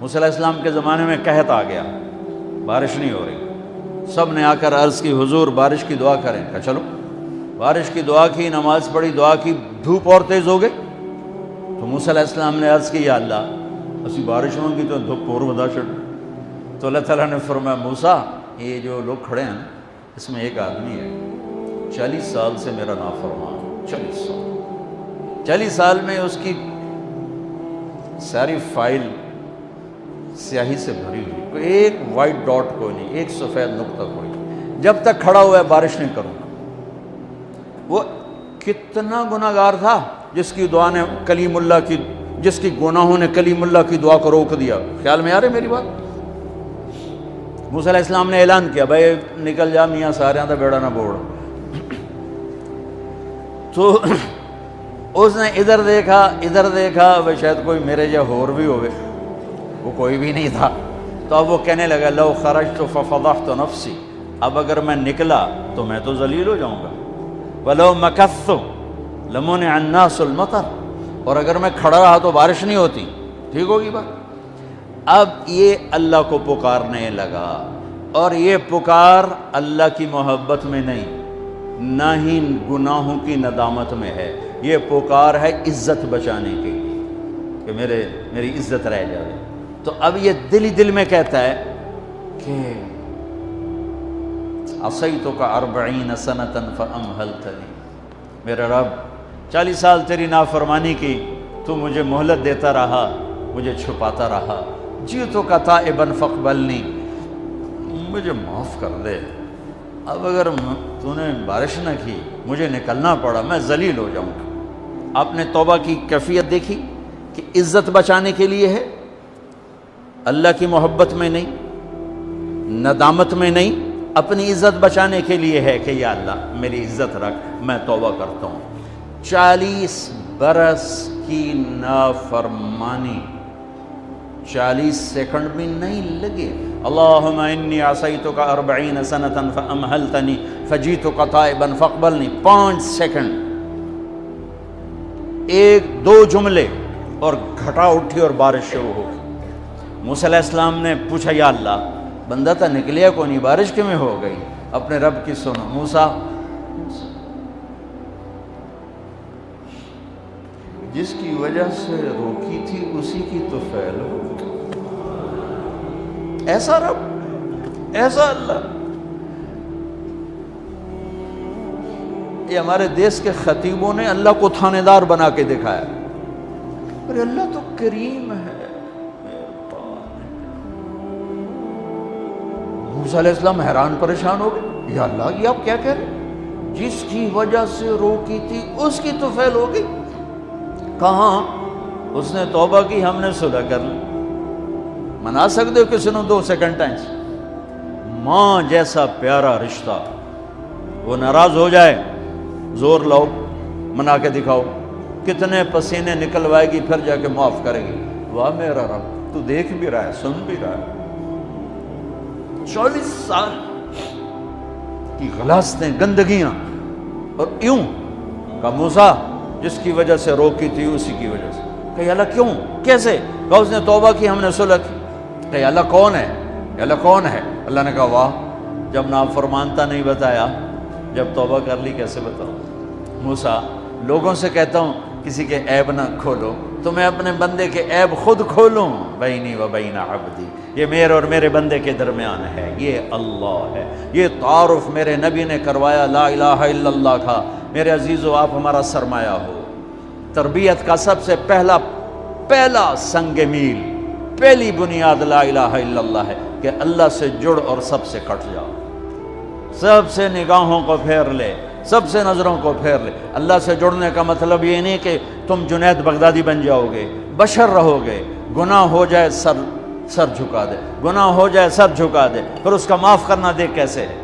موسیٰ علیہ السلام کے زمانے میں قحط آ گیا، بارش نہیں ہو رہی، سب نے آ کر عرض کی حضور بارش کی دعا کریں، کہا چلو بارش کی دعا کی، نماز پڑھی، دعا کی، دھوپ اور تیز ہو گئی تو موسیٰ علیہ السلام نے عرض کی یا اللہ اسی بارش ہوں گی تو دھوپ اور ودا چڑھ، تو اللہ تعالیٰ نے فرمایا موسیٰ یہ جو لوگ کھڑے ہیں اس میں ایک آدمی ہے 40 سال سے میرا نافرمان، 40 سال میں اس کی ساری فائل سیاہی سے بھری ہوئی، کوئی ایک وائٹ ڈاٹ کوئی نہیں، ایک سفید نقطہ کوئی نہیں، جب تک کھڑا ہوا ہے بارش نہیں کروں گا۔ وہ کتنا گناہ گار تھا جس کی دعا نے کلیم اللہ کی، جس کی گناہوں نے کلیم اللہ کی دعا کو روک دیا۔ خیال میں آ رہے میری بات؟ موسیٰ علیہ السلام نے اعلان کیا بھائی نکل جا میاں سارے تو بیڑا نہ بوڑ، تو اس نے ادھر دیکھا بھائی شاید کوئی میرے جا ہور بھی ہوئے، وہ کوئی بھی نہیں تھا، تو اب وہ کہنے لگا لو خرجت ففضحت نفسی، اب اگر میں نکلا تو میں تو ذلیل ہو جاؤں گا، ولو مکثت لمنع الناس المطر، اور اگر میں کھڑا رہا تو بارش نہیں ہوتی، ٹھیک ہوگی بات۔ اب یہ اللہ کو پکارنے لگا، اور یہ پکار اللہ کی محبت میں نہیں، نہ ہی گناہوں کی ندامت میں ہے، یہ پکار ہے عزت بچانے کی کہ میری عزت رہ جائے۔ تو اب یہ دل ہی دل میں کہتا ہے کہ عصیتک 40 سنۃ فامہلتنی، میرے رب 40 سال تیری نافرمانی کی، تو مجھے مہلت دیتا رہا، مجھے چھپاتا رہا، جئتک تائبا فاقبلنی، مجھے معاف کر دے، اب اگر تو نے بارش نہ کی مجھے نکلنا پڑا میں ذلیل ہو جاؤں گا۔ آپ نے توبہ کی کیفیت دیکھی کہ عزت بچانے کے لیے ہے، اللہ کی محبت میں نہیں، ندامت میں نہیں، اپنی عزت بچانے کے لیے ہے کہ یا اللہ میری عزت رکھ، میں توبہ کرتا ہوں۔ 40 برس کی نافرمانی 40 سیکنڈ بھی نہیں لگے۔ اللہم انی عصیتک 40 سنۃ فامہلتنی فجئتک تائبا فاقبلنی، 5 سیکنڈ، 1-2 جملے اور گھٹا اٹھی اور بارش شروع ہو گئی۔ موسیٰ علیہ السلام نے پوچھا یا اللہ بندہ تھا نکلیا کو نہیں، بارش کیوں میں ہو گئی؟ اپنے رب کی سنو، موسیٰ جس کی وجہ سے روکی تھی اسی کی تو فعل ہو، ایسا رب، ایسا اللہ۔ یہ ہمارے دیس کے خطیبوں نے اللہ کو تھانے دار بنا کے دکھایا، پر اللہ تو کریم ہے۔ موسیٰ علیہ السلام حیران پریشان ہو گئے، یا اللہ یہ آپ کیا کہہ رہے ہیں؟ جس کی وجہ سے روکی تھی اس کی تو فعل ہو گئی۔ کہاں اس نے توبہ کی، ہم نے صلح کر لی۔ منا سکتے ہو کسی نے 2 سیکنڈ ٹائم؟ ماں جیسا پیارا رشتہ، وہ ناراض ہو جائے زور لاؤ منا کے دکھاؤ، کتنے پسینے نکلوائے گی پھر جا کے معاف کرے گی۔ واہ میرا رب تو دیکھ بھی رہا ہے، سن بھی رہا ہے۔ 40 سال کی غلاظتیں، گندگیاں، اور یوں کہ موسیٰ جس کی وجہ سے روکی تھی اسی کی وجہ سے۔ کہ اللہ کیوں، کیسے؟ کہ اس نے توبہ کی، ہم نے صلح کی۔ کہ اللہ کون ہے؟ اللہ کون ہے؟ اللہ نے کہا واہ، جب نافرمانتا نہیں بتایا، جب توبہ کر لی کیسے بتاؤں؟ موسیٰ لوگوں سے کہتا ہوں کسی کے عیب نہ کھولو، تو میں اپنے بندے کے عیب خود کھولوں؟ بینی و بین عبدی، یہ میرے اور میرے بندے کے درمیان ہے، یہ اللہ ہے۔ یہ تعارف میرے نبی نے کروایا لا الہ الا اللہ کا۔ میرے عزیزو آپ ہمارا سرمایہ ہو۔ تربیت کا سب سے پہلا سنگ میل، پہلی بنیاد لا الہ الا اللہ ہے کہ اللہ سے جڑ اور سب سے کٹ جاؤ، سب سے نگاہوں کو پھیر لے، سب سے نظروں کو پھیر لے۔ اللہ سے جڑنے کا مطلب یہ نہیں کہ تم جنید بغدادی بن جاؤ گے، بشر رہو گے، گناہ ہو جائے سر جھکا دے، گناہ ہو جائے سر جھکا دے، پھر اس کا معاف کرنا دیکھ کیسے ہے۔